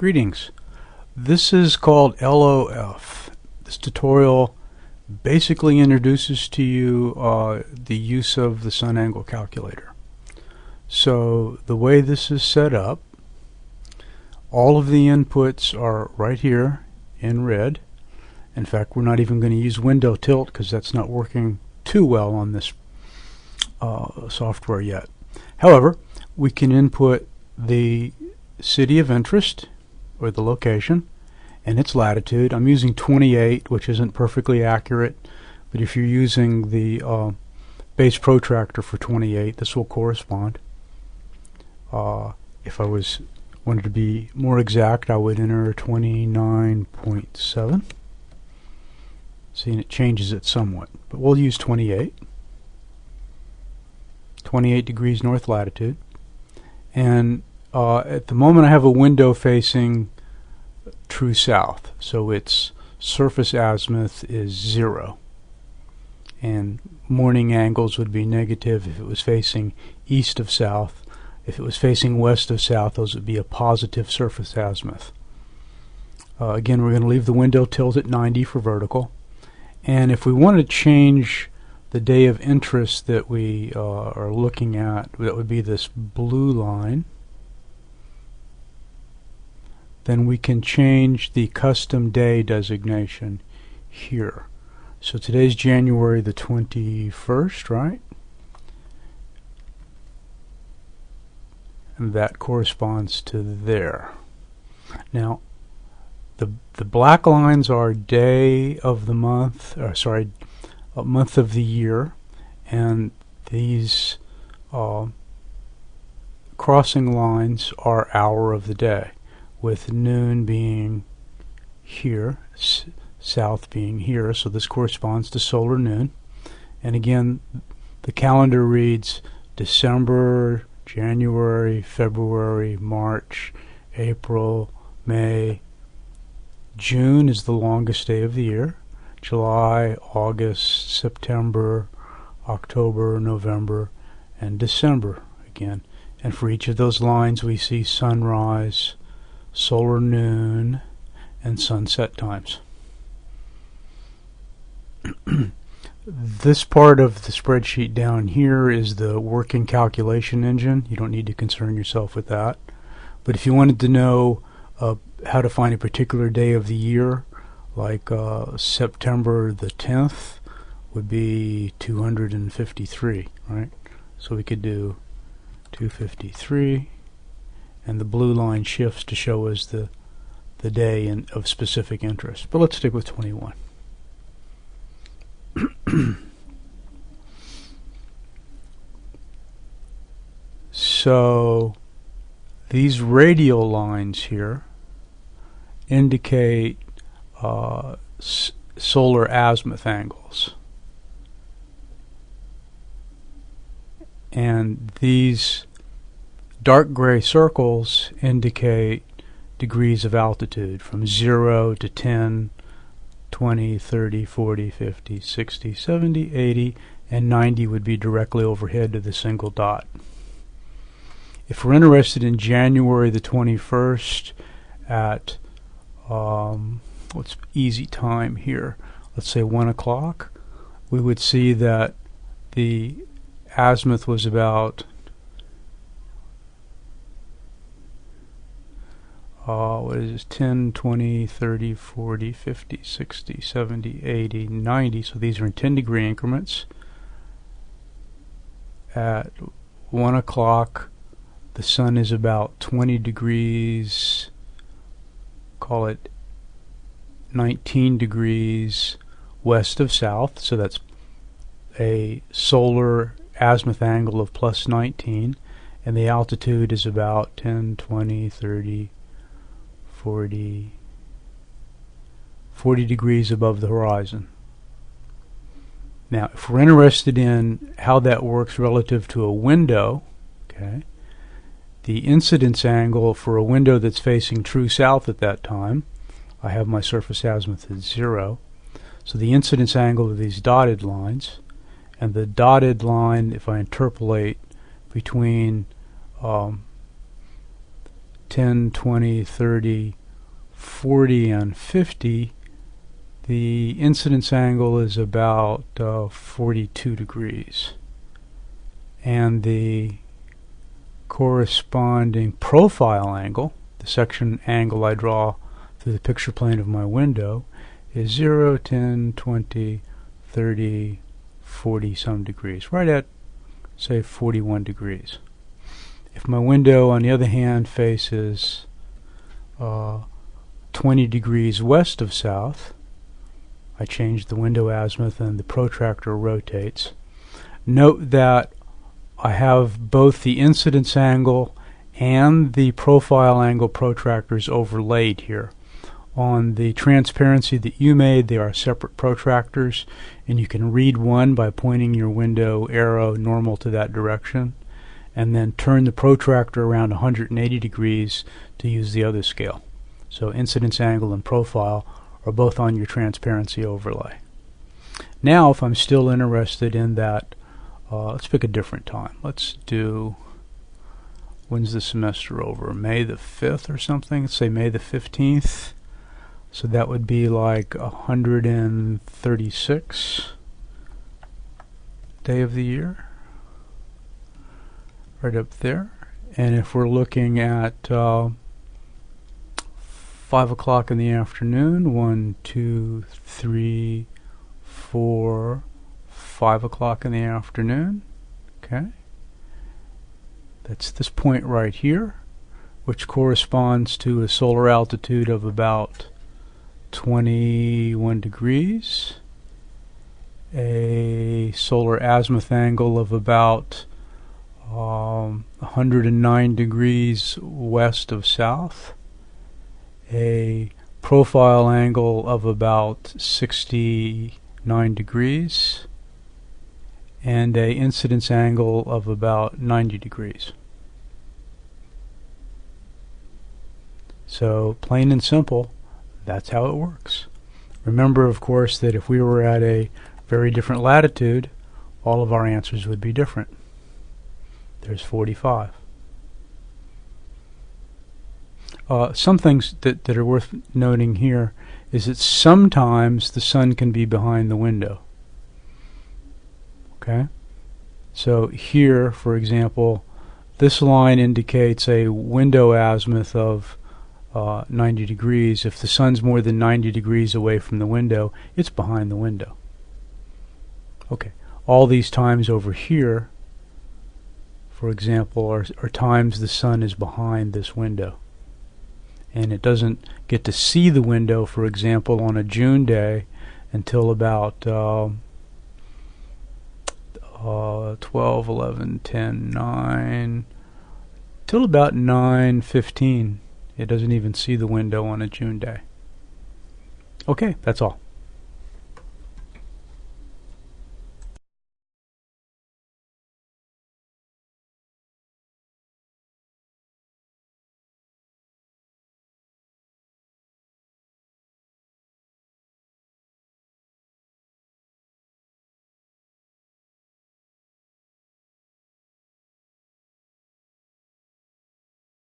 Greetings. This is called LOF. This tutorial basically introduces to you the use of the sun angle calculator. So the way this is set up, all of the inputs are right here in red. In fact, we're not even going to use window tilt because that's not working too well on this software yet. However, we can input the city of interest, or the location, and its latitude. I'm using 28, which isn't perfectly accurate, but if you're using the base protractor for 28, this will correspond. If I wanted to be more exact, I would enter 29.7. See, and it changes it somewhat, but we'll use 28. 28 degrees north latitude, and at the moment I have a window facing true south, so its surface azimuth is 0, and morning angles would be negative if it was facing east of south. If it was facing west of south, those would be a positive surface azimuth. Again, we're going to leave the window tilt at 90 for vertical, and if we want to change the day of interest that we are looking at, that would be this blue line, then we can change the custom day designation here. So today's January the 21st, right? And that corresponds to there. Now, the black lines are day of the month, or sorry, month of the year, and these crossing lines are hour of the day, with noon being here, south being here, so this corresponds to solar noon. And again, the calendar reads December, January, February, March, April, May. June is the longest day of the year. July, August, September, October, November, and December again. And for each of those lines we see sunrise, solar noon, and sunset times. This part of the spreadsheet down here is the working calculation engine. You don't need to concern yourself with that. But if you wanted to know how to find a particular day of the year, like September the 10th would be 253, right? So we could do 253, and the blue line shifts to show us the day of specific interest. But let's stick with 21. So these radial lines here indicate solar azimuth angles, and these dark gray circles indicate degrees of altitude from 0 to 10, 20, 30, 40, 50, 60, 70, 80, and 90 would be directly overhead to the single dot. If we're interested in January the 21st at what's easy time here, let's say 1 o'clock, we would see that the azimuth was about what is this, 10, 20, 30, 40, 50, 60, 70, 80, 90, so these are in 10 degree increments. At 1 o'clock the sun is about 20 degrees, call it 19 degrees west of south, so that's a solar azimuth angle of plus 19, and the altitude is about 10, 20, 30, 40 degrees above the horizon. Now, if we're interested in how that works relative to a window, okay, the incidence angle for a window that's facing true south at that time, I have my surface azimuth at 0, so the incidence angle of these dotted lines, and the dotted line, if I interpolate between 10, 20, 30, 40, and 50, the incidence angle is about 42 degrees. And the corresponding profile angle, the section angle I draw through the picture plane of my window, is 0, 10, 20, 30, 40 some degrees, right at, say, 41 degrees. If my window, on the other hand, faces 20 degrees west of south, I change the window azimuth and the protractor rotates. Note that I have both the incidence angle and the profile angle protractors overlaid here. On the transparency that you made, they are separate protractors, and you can read one by pointing your window arrow normal to that direction, and then turn the protractor around 180 degrees to use the other scale. So incidence angle and profile are both on your transparency overlay. Now, if I'm still interested in that, let's pick a different time. Let's do, when's the semester over? May the 5th or something? Let's say May the 15th. So that would be like 136 day of the year, right up there. And if we're looking at 5 o'clock in the afternoon, 1, 2, 3, 4, 5 o'clock in the afternoon, okay, that's this point right here, which corresponds to a solar altitude of about 21 degrees, a solar azimuth angle of about 109 degrees west of south, a profile angle of about 69 degrees, and a incidence angle of about 90 degrees. So plain and simple, that's how it works. Remember, of course, that if we were at a very different latitude, all of our answers would be different. There's 45. Some things that are worth noting here is that sometimes the sun can be behind the window. Okay? So here, for example, this line indicates a window azimuth of 90 degrees. If the sun's more than 90 degrees away from the window, it's behind the window. Okay, all these times over here, for example, are times the sun is behind this window. And it doesn't get to see the window, for example, on a June day until about 12, 11, 10, 9, till about 9:15. It doesn't even see the window on a June day. Okay, that's all.